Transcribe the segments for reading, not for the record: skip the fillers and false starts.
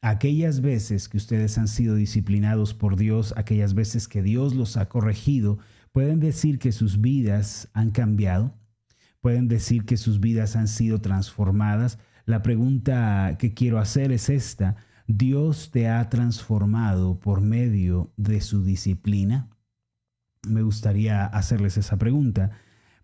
aquellas veces que ustedes han sido disciplinados por Dios, aquellas veces que Dios los ha corregido, pueden decir que sus vidas han cambiado, pueden decir que sus vidas han sido transformadas. La pregunta que quiero hacer es esta: ¿Dios te ha transformado por medio de su disciplina? Me gustaría hacerles esa pregunta.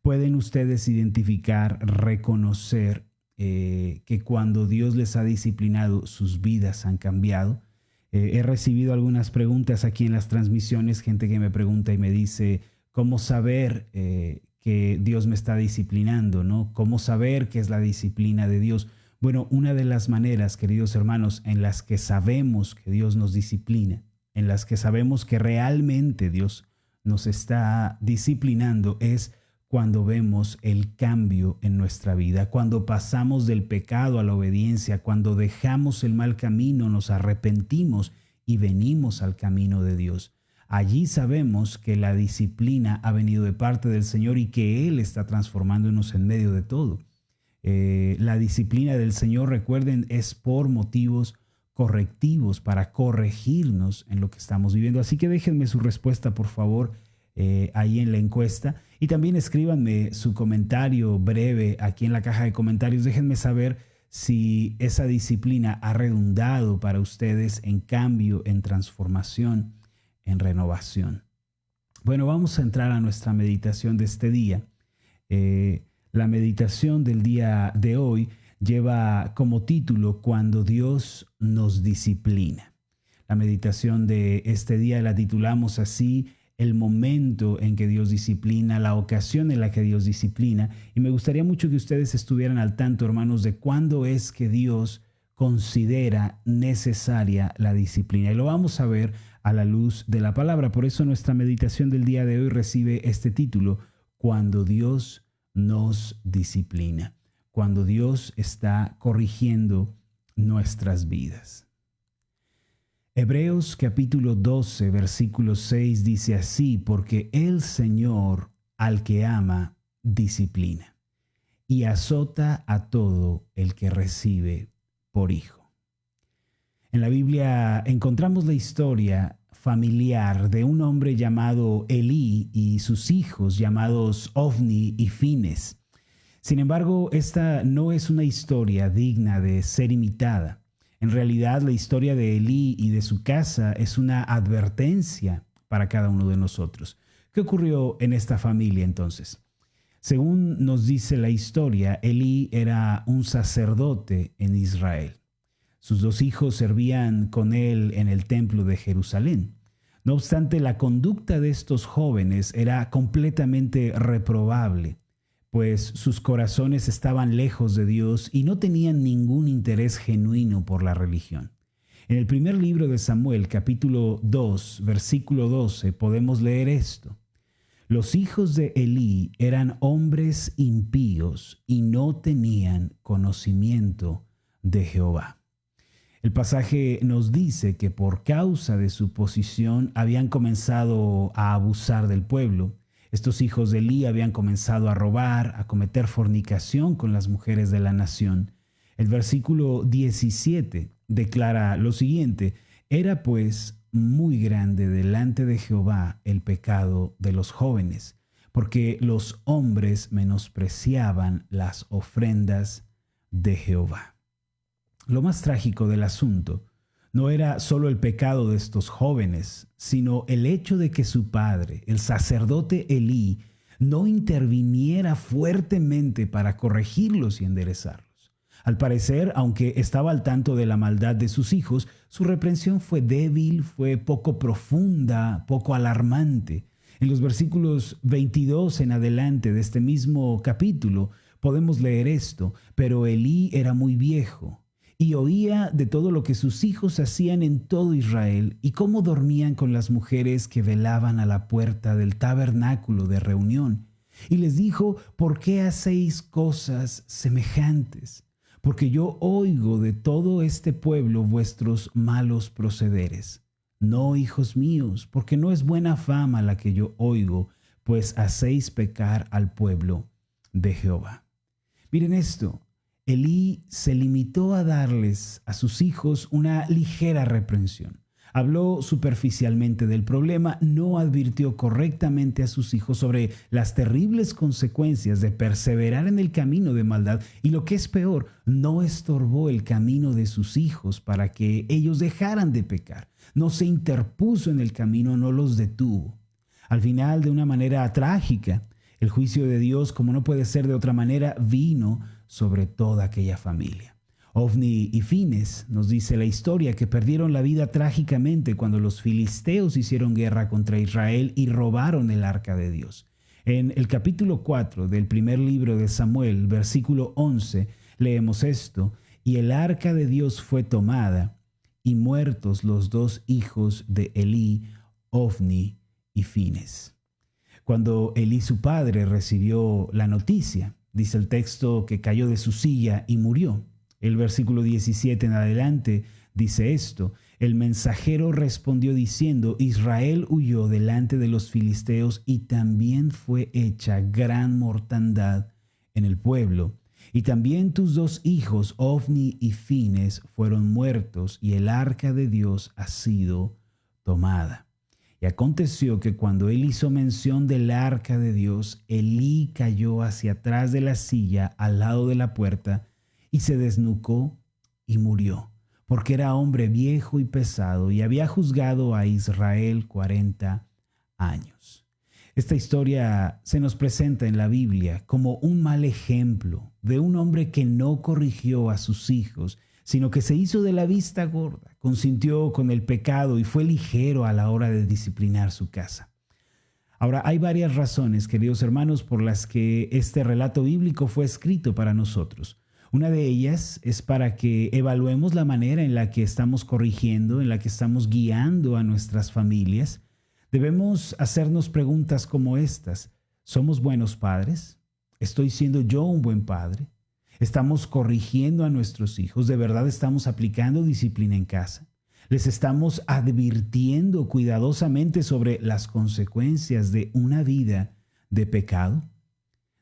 ¿Pueden ustedes identificar, reconocer que cuando Dios les ha disciplinado, sus vidas han cambiado? He recibido algunas preguntas aquí en las transmisiones, gente que me pregunta y me dice, ¿cómo saber que Dios me está disciplinando, ¿no? ¿Cómo saber qué es la disciplina de Dios? Bueno, una de las maneras, queridos hermanos, en las que sabemos que Dios nos disciplina, en las que sabemos que realmente Dios nos está disciplinando, es cuando vemos el cambio en nuestra vida, cuando pasamos del pecado a la obediencia, cuando dejamos el mal camino, nos arrepentimos y venimos al camino de Dios. Allí sabemos que la disciplina ha venido de parte del Señor y que Él está transformándonos en medio de todo. La disciplina del Señor, recuerden, es por motivos correctivos, para corregirnos en lo que estamos viviendo. Así que déjenme su respuesta, por favor, ahí en la encuesta. Y también escríbanme su comentario breve aquí en la caja de comentarios. Déjenme saber si esa disciplina ha redundado para ustedes en cambio, en transformación, en renovación. Bueno, vamos a entrar a nuestra meditación de este día. La meditación del día de hoy lleva como título Cuando Dios nos disciplina. La meditación de este día la titulamos así: el momento en que Dios disciplina, la ocasión en la que Dios disciplina. Y me gustaría mucho que ustedes estuvieran al tanto, hermanos, de cuándo es que Dios considera necesaria la disciplina. Y lo vamos a ver a la luz de la palabra. Por eso nuestra meditación del día de hoy recibe este título: Cuando Dios nos disciplina, cuando Dios está corrigiendo nuestras vidas. Hebreos capítulo 12, versículo 6 dice así: porque el Señor al que ama disciplina y azota a todo el que recibe por hijo. En la Biblia encontramos la historia familiar de un hombre llamado Elí y sus hijos llamados Ofni y Fines. Sin embargo, esta no es una historia digna de ser imitada. En realidad, la historia de Elí y de su casa es una advertencia para cada uno de nosotros. ¿Qué ocurrió en esta familia entonces? Según nos dice la historia, Elí era un sacerdote en Israel. Sus dos hijos servían con él en el templo de Jerusalén. No obstante, la conducta de estos jóvenes era completamente reprobable, pues sus corazones estaban lejos de Dios y no tenían ningún interés genuino por la religión. En el primer libro de Samuel, capítulo 2, versículo 12, podemos leer esto: los hijos de Elí eran hombres impíos y no tenían conocimiento de Jehová. El pasaje nos dice que por causa de su posición habían comenzado a abusar del pueblo. Estos hijos de Elí habían comenzado a robar, a cometer fornicación con las mujeres de la nación. El versículo 17 declara lo siguiente: era pues muy grande delante de Jehová el pecado de los jóvenes, porque los hombres menospreciaban las ofrendas de Jehová. Lo más trágico del asunto no era solo el pecado de estos jóvenes, sino el hecho de que su padre, el sacerdote Elí, no interviniera fuertemente para corregirlos y enderezarlos. Al parecer, aunque estaba al tanto de la maldad de sus hijos, su reprensión fue débil, fue poco profunda, poco alarmante. En los versículos 22 en adelante de este mismo capítulo podemos leer esto: pero Elí era muy viejo y oía de todo lo que sus hijos hacían en todo Israel y cómo dormían con las mujeres que velaban a la puerta del tabernáculo de reunión. Y les dijo: ¿por qué hacéis cosas semejantes? Porque yo oigo de todo este pueblo vuestros malos procederes. No, hijos míos, porque no es buena fama la que yo oigo, pues hacéis pecar al pueblo de Jehová. Miren esto. Elí se limitó a darles a sus hijos una ligera reprensión. Habló superficialmente del problema, no advirtió correctamente a sus hijos sobre las terribles consecuencias de perseverar en el camino de maldad y, lo que es peor, no estorbó el camino de sus hijos para que ellos dejaran de pecar. No se interpuso en el camino, no los detuvo. Al final, de una manera trágica, el juicio de Dios, como no puede ser de otra manera, vino sobre toda aquella familia. Ofni y Fines, nos dice la historia, que perdieron la vida trágicamente cuando los filisteos hicieron guerra contra Israel y robaron el arca de Dios. En el capítulo 4 del primer libro de Samuel, versículo 11, leemos esto: y el arca de Dios fue tomada, y muertos los dos hijos de Elí, Ofni y Fines. Cuando Elí, su padre, recibió la noticia, dice el texto que cayó de su silla y murió. El versículo 17 en adelante dice esto: el mensajero respondió diciendo, Israel huyó delante de los filisteos y también fue hecha gran mortandad en el pueblo. Y también tus dos hijos, Ofni y Fines, fueron muertos y el arca de Dios ha sido tomada. Y aconteció que cuando él hizo mención del arca de Dios, Elí cayó hacia atrás de la silla al lado de la puerta y se desnucó y murió, porque era hombre viejo y pesado y había juzgado a Israel 40 años. Esta historia se nos presenta en la Biblia como un mal ejemplo de un hombre que no corrigió a sus hijos, sino que se hizo de la vista gorda, consintió con el pecado y fue ligero a la hora de disciplinar su casa. Ahora, hay varias razones, queridos hermanos, por las que este relato bíblico fue escrito para nosotros. Una de ellas es para que evaluemos la manera en la que estamos corrigiendo, en la que estamos guiando a nuestras familias. Debemos hacernos preguntas como estas: ¿somos buenos padres? ¿Estoy siendo yo un buen padre? ¿Estamos corrigiendo a nuestros hijos? ¿De verdad estamos aplicando disciplina en casa? ¿Les estamos advirtiendo cuidadosamente sobre las consecuencias de una vida de pecado?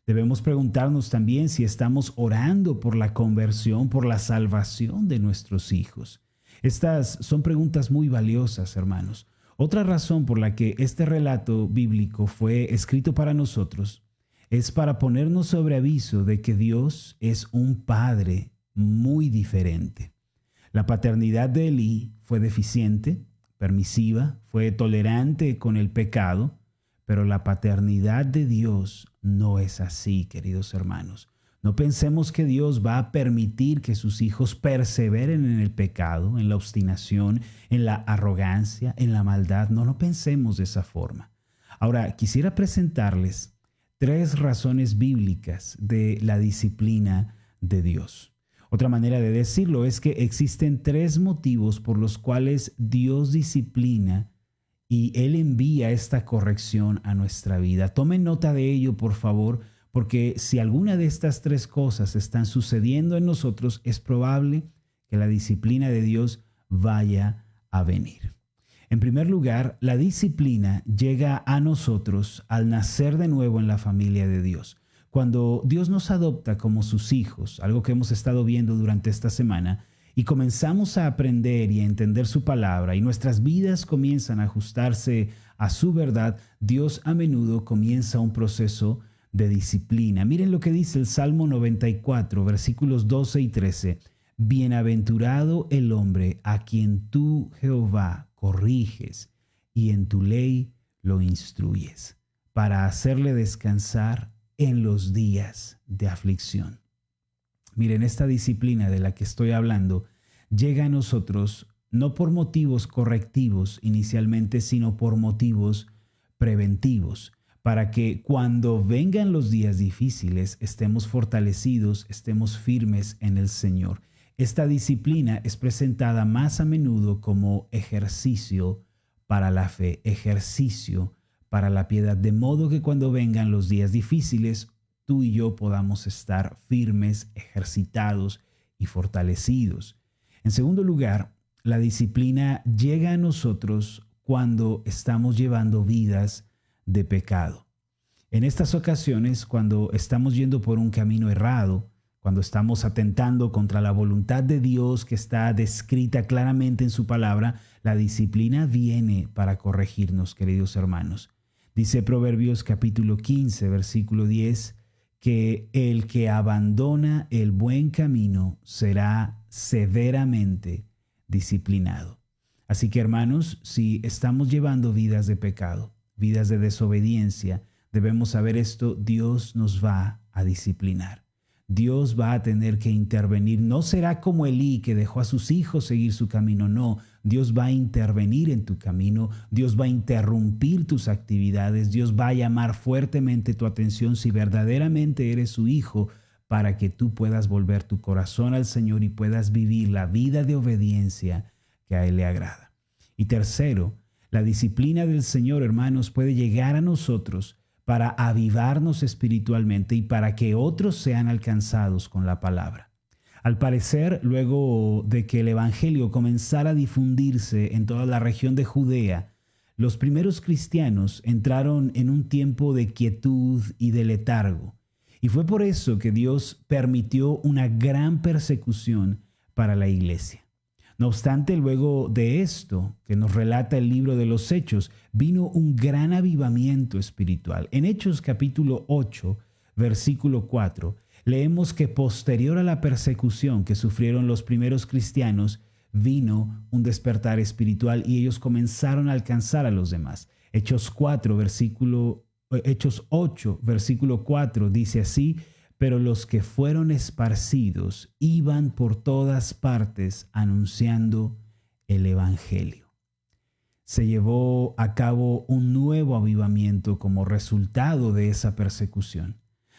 Debemos preguntarnos también si estamos orando por la conversión, por la salvación de nuestros hijos. Estas son preguntas muy valiosas, hermanos. Otra razón por la que este relato bíblico fue escrito para nosotros es para ponernos sobre aviso de que Dios es un padre muy diferente. La paternidad de Elí fue deficiente, permisiva, fue tolerante con el pecado, pero la paternidad de Dios no es así, queridos hermanos. No pensemos que Dios va a permitir que sus hijos perseveren en el pecado, en la obstinación, en la arrogancia, en la maldad. No lo pensemos de esa forma. Ahora, quisiera presentarles 3 razones bíblicas de la disciplina de Dios. Otra manera de decirlo es que existen 3 motivos por los cuales Dios disciplina y Él envía esta corrección a nuestra vida. Tomen nota de ello, por favor, porque si alguna de estas 3 cosas están sucediendo en nosotros, es probable que la disciplina de Dios vaya a venir. En primer lugar, la disciplina llega a nosotros al nacer de nuevo en la familia de Dios. Cuando Dios nos adopta como sus hijos, algo que hemos estado viendo durante esta semana, y comenzamos a aprender y a entender su palabra y nuestras vidas comienzan a ajustarse a su verdad, Dios a menudo comienza un proceso de disciplina. Miren lo que dice el Salmo 94, versículos 12 y 13. Bienaventurado el hombre a quien tú, Jehová, corriges y en tu ley lo instruyes, para hacerle descansar en los días de aflicción. Miren, esta disciplina de la que estoy hablando llega a nosotros no por motivos correctivos inicialmente, sino por motivos preventivos, para que cuando vengan los días difíciles estemos fortalecidos, estemos firmes en el Señor. Esta disciplina es presentada más a menudo como ejercicio para la fe, ejercicio para la piedad, de modo que cuando vengan los días difíciles, tú y yo podamos estar firmes, ejercitados y fortalecidos. En segundo lugar, la disciplina llega a nosotros cuando estamos llevando vidas de pecado. En estas ocasiones, cuando estamos yendo por un camino errado, cuando estamos atentando contra la voluntad de Dios que está descrita claramente en su palabra, la disciplina viene para corregirnos, queridos hermanos. Dice Proverbios capítulo 15, versículo 10, que el que abandona el buen camino será severamente disciplinado. Así que, hermanos, si estamos llevando vidas de pecado, vidas de desobediencia, debemos saber esto: Dios nos va a disciplinar. Dios va a tener que intervenir. No será como Elí, que dejó a sus hijos seguir su camino. No, Dios va a intervenir en tu camino. Dios va a interrumpir tus actividades. Dios va a llamar fuertemente tu atención si verdaderamente eres su hijo, para que tú puedas volver tu corazón al Señor y puedas vivir la vida de obediencia que a Él le agrada. Y tercero, la disciplina del Señor, hermanos, puede llegar a nosotros para avivarnos espiritualmente y para que otros sean alcanzados con la palabra. Al parecer, luego de que el evangelio comenzara a difundirse en toda la región de Judea, los primeros cristianos entraron en un tiempo de quietud y de letargo. Y fue por eso que Dios permitió una gran persecución para la iglesia. No obstante, luego de esto que nos relata el libro de los Hechos, vino un gran avivamiento espiritual. En Hechos capítulo 8, versículo 4, leemos que posterior a la persecución que sufrieron los primeros cristianos, vino un despertar espiritual y ellos comenzaron a alcanzar a los demás. Hechos 8, versículo 4 dice así: pero los que fueron esparcidos iban por todas partes anunciando el evangelio. Se llevó a cabo un nuevo avivamiento como resultado de esa persecución.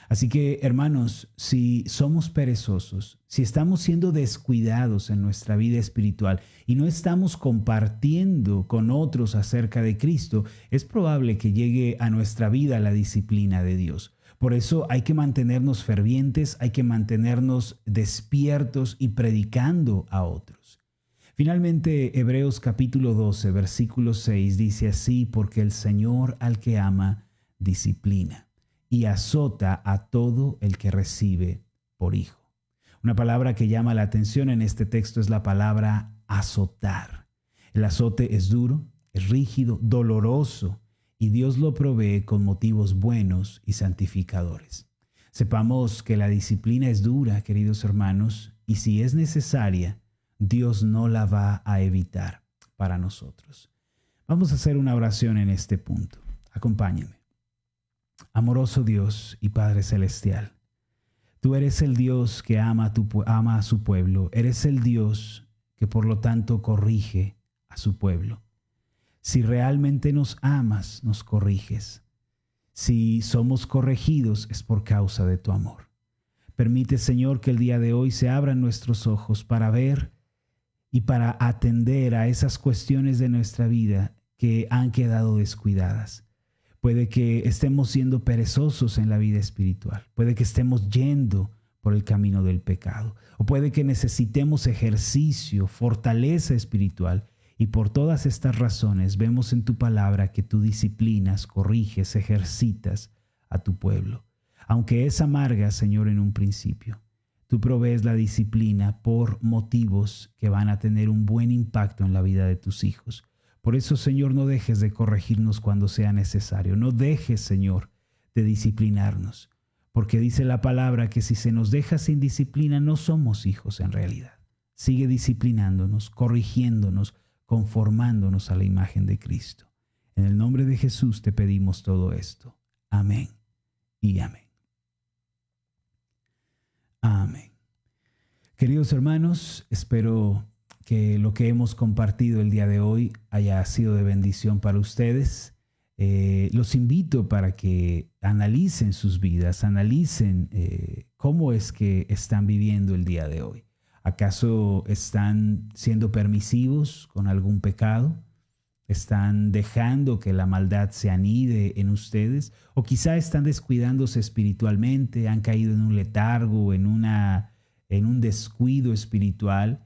Así que, hermanos, si somos perezosos, si estamos siendo descuidados en nuestra vida espiritual y no estamos compartiendo con otros acerca de Cristo, es probable que llegue a nuestra vida la disciplina de Dios. Por eso hay que mantenernos fervientes, hay que mantenernos despiertos y predicando a otros. Finalmente, Hebreos capítulo 12, versículo 6 dice así: porque el Señor al que ama disciplina y azota a todo el que recibe por hijo. Una palabra que llama la atención en este texto es la palabra azotar. El azote es duro, es rígido, doloroso, y Dios lo provee con motivos buenos y santificadores. Sepamos que la disciplina es dura, queridos hermanos, y si es necesaria, Dios no la va a evitar para nosotros. Vamos a hacer una oración en este punto. Acompáñenme. Amoroso Dios y Padre Celestial, tú eres el Dios que ama a su pueblo. Eres el Dios que por lo tanto corrige a su pueblo. Si realmente nos amas, nos corriges. Si somos corregidos, es por causa de tu amor. Permite, Señor, que el día de hoy se abran nuestros ojos para ver y para atender a esas cuestiones de nuestra vida que han quedado descuidadas. Puede que estemos siendo perezosos en la vida espiritual. Puede que estemos yendo por el camino del pecado. O puede que necesitemos ejercicio, fortaleza espiritual. Y por todas estas razones vemos en tu palabra que tú disciplinas, corriges, ejercitas a tu pueblo. Aunque es amarga, Señor, en un principio, tú provees la disciplina por motivos que van a tener un buen impacto en la vida de tus hijos. Por eso, Señor, no dejes de corregirnos cuando sea necesario. No dejes, Señor, de disciplinarnos. Porque dice la palabra que si se nos deja sin disciplina, no somos hijos en realidad. Sigue disciplinándonos, corrigiéndonos, conformándonos a la imagen de Cristo. En el nombre de Jesús te pedimos todo esto. Amén y amén. Amén. Queridos hermanos, espero que lo que hemos compartido el día de hoy haya sido de bendición para ustedes. Los invito para que analicen sus vidas, analicen cómo es que están viviendo el día de hoy. ¿Acaso están siendo permisivos con algún pecado? ¿Están dejando que la maldad se anide en ustedes? ¿O quizá están descuidándose espiritualmente, han caído en un letargo, en un descuido espiritual?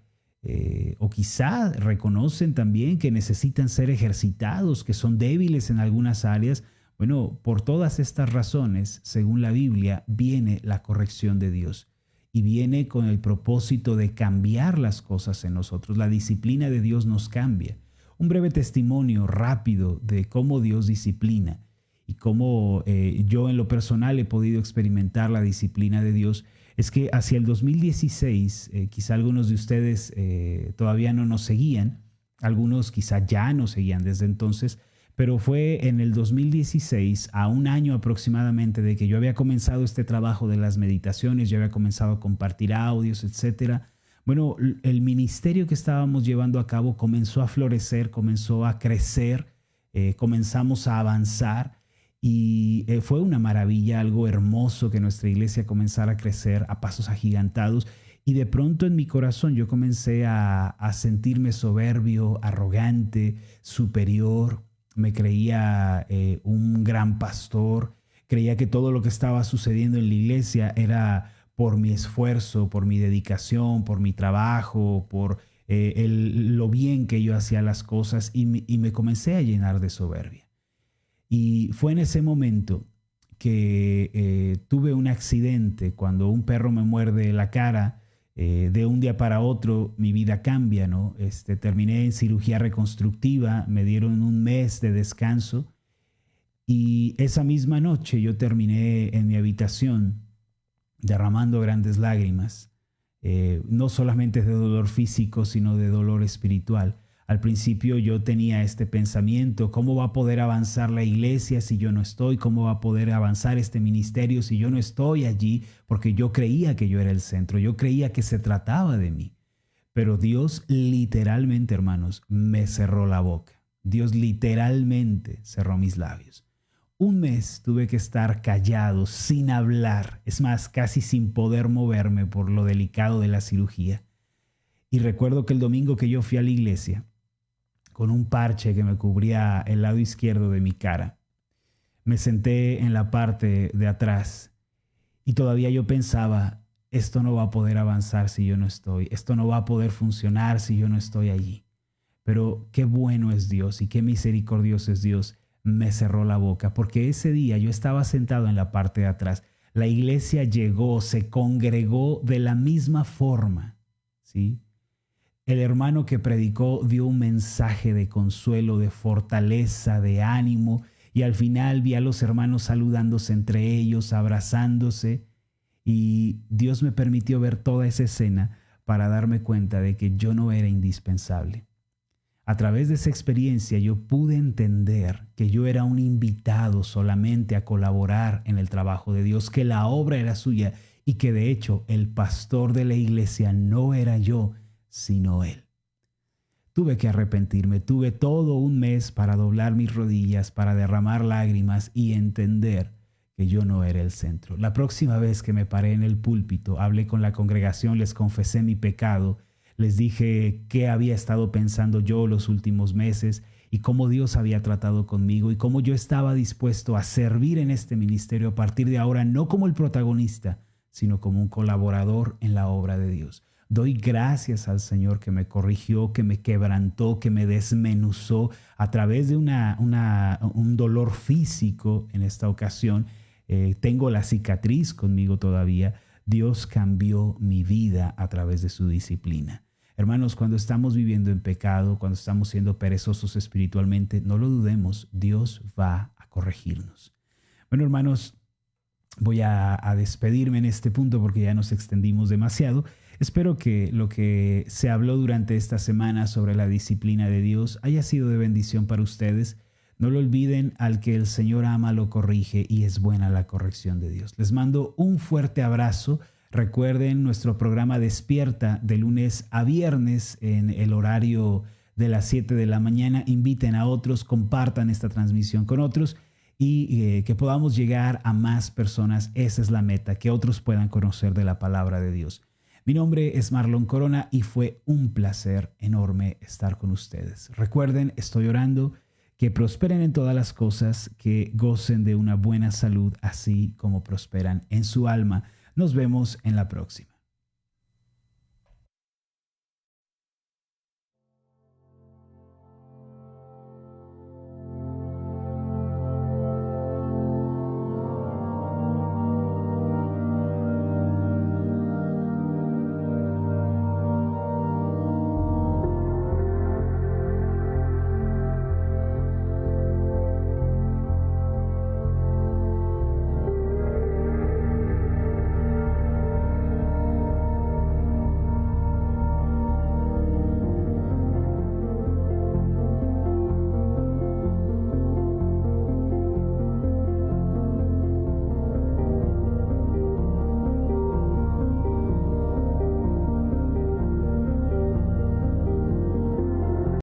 O quizá reconocen también que necesitan ser ejercitados, que son débiles en algunas áreas. Bueno, por todas estas razones, según la Biblia, viene la corrección de Dios. y viene con el propósito de cambiar las cosas en nosotros. La disciplina de Dios nos cambia. Un breve testimonio rápido de cómo Dios disciplina y cómo yo en lo personal he podido experimentar la disciplina de Dios es que hacia el 2016, quizá algunos de ustedes todavía no nos seguían, algunos quizá ya nos seguían desde entonces, pero fue en el 2016, a un año aproximadamente de que yo había comenzado este trabajo de las meditaciones, yo había comenzado a compartir audios, etcétera. Bueno, el ministerio que estábamos llevando a cabo comenzó a florecer, comenzó a crecer, comenzamos a avanzar y fue una maravilla, algo hermoso que nuestra iglesia comenzara a crecer a pasos agigantados. Y de pronto en mi corazón yo comencé a sentirme soberbio, arrogante, superior. Me creía un gran pastor, creía que todo lo que estaba sucediendo en la iglesia era por mi esfuerzo, por mi dedicación, por mi trabajo, por lo bien que yo hacía las cosas y me comencé a llenar de soberbia. Y fue en ese momento que tuve un accidente cuando un perro me muerde la cara. De un día para otro mi vida cambia, ¿no? Terminé en cirugía reconstructiva, me dieron un mes de descanso y esa misma noche yo terminé en mi habitación derramando grandes lágrimas, no solamente de dolor físico, sino de dolor espiritual. Al principio yo tenía este pensamiento: ¿cómo va a poder avanzar la iglesia si yo no estoy? ¿Cómo va a poder avanzar este ministerio si yo no estoy allí? Porque yo creía que yo era el centro, yo creía que se trataba de mí. Pero Dios literalmente, hermanos, me cerró la boca. Dios literalmente cerró mis labios. Un mes tuve que estar callado, sin hablar, es más, casi sin poder moverme por lo delicado de la cirugía. Y recuerdo que el domingo que yo fui a la iglesia, con un parche que me cubría el lado izquierdo de mi cara, me senté en la parte de atrás y todavía yo pensaba: esto no va a poder avanzar si yo no estoy, esto no va a poder funcionar si yo no estoy allí. Pero qué bueno es Dios y qué misericordioso es Dios. Me cerró la boca porque ese día yo estaba sentado en la parte de atrás. La iglesia llegó, se congregó de la misma forma, ¿sí? El hermano que predicó dio un mensaje de consuelo, de fortaleza, de ánimo, y al final vi a los hermanos saludándose entre ellos, abrazándose, y Dios me permitió ver toda esa escena para darme cuenta de que yo no era indispensable. A través de esa experiencia yo pude entender que yo era un invitado solamente a colaborar en el trabajo de Dios, que la obra era suya y que de hecho el pastor de la iglesia no era yo, sino Él. Tuve que arrepentirme, tuve todo un mes para doblar mis rodillas, para derramar lágrimas y entender que yo no era el centro. La próxima vez que me paré en el púlpito, hablé con la congregación, les confesé mi pecado, les dije qué había estado pensando yo los últimos meses y cómo Dios había tratado conmigo y cómo yo estaba dispuesto a servir en este ministerio a partir de ahora, no como el protagonista, sino como un colaborador en la obra de Dios. Doy gracias al Señor que me corrigió, que me quebrantó, que me desmenuzó a través de un dolor físico en esta ocasión. Tengo la cicatriz conmigo todavía. Dios cambió mi vida a través de su disciplina. Hermanos, cuando estamos viviendo en pecado, cuando estamos siendo perezosos espiritualmente, no lo dudemos, Dios va a corregirnos. Bueno, hermanos, voy a despedirme en este punto porque ya nos extendimos demasiado. Espero que lo que se habló durante esta semana sobre la disciplina de Dios haya sido de bendición para ustedes. No lo olviden, al que el Señor ama lo corrige y es buena la corrección de Dios. Les mando un fuerte abrazo. Recuerden nuestro programa Despierta de lunes a viernes en el horario de las 7 de la mañana. Inviten a otros, compartan esta transmisión con otros y que podamos llegar a más personas. Esa es la meta, que otros puedan conocer de la palabra de Dios. Mi nombre es Marlon Corona y fue un placer enorme estar con ustedes. Recuerden, estoy orando que prosperen en todas las cosas, que gocen de una buena salud, así como prosperan en su alma. Nos vemos en la próxima.